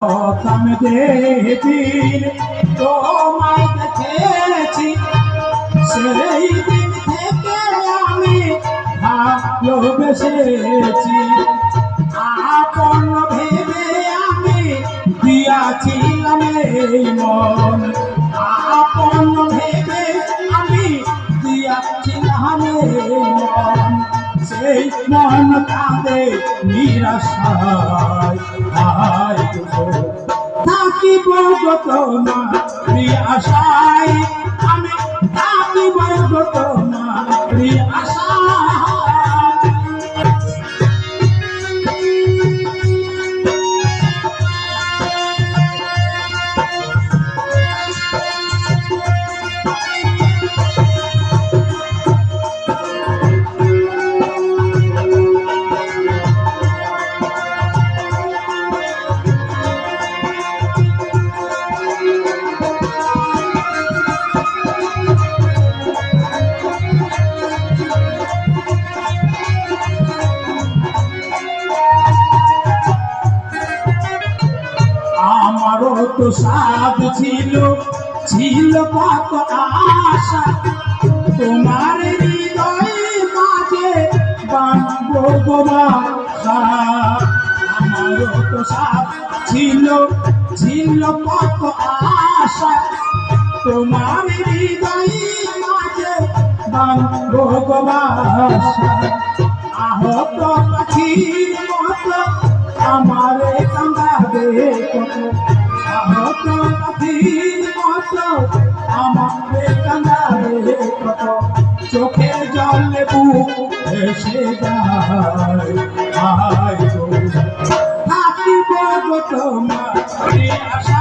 আমি যেদিন তোমায় দেখেছি সেই দিন থেকে আমি ভালোবেসেছি। আপন ভেবে আমি দিয়াছিলাম এই মন, আপন ভেবে আমি দিয়াছিলাম এই মন। সেই মন কাঁদে নিরাশায়, থাকিব তোমার আশায়, আমি থাকিব তোমার আশায়। আমারও তো সাধ ছিল, ছিল কত আশা, তোমার হৃদয় মাঝে বাঁধবো বাসা। আমারও তো সাধ ছিল, ছিল কত আশা, তোমার হৃদয় মাঝে বাঁধবো বাসা। আহত পাখির মতো আমারে কাঁদাবে কত, আহত পাখির মতো আমারে কাঁদাবে কত। চোখে জলে বুক ভেসে যায়, থাকিব তোমার আশা।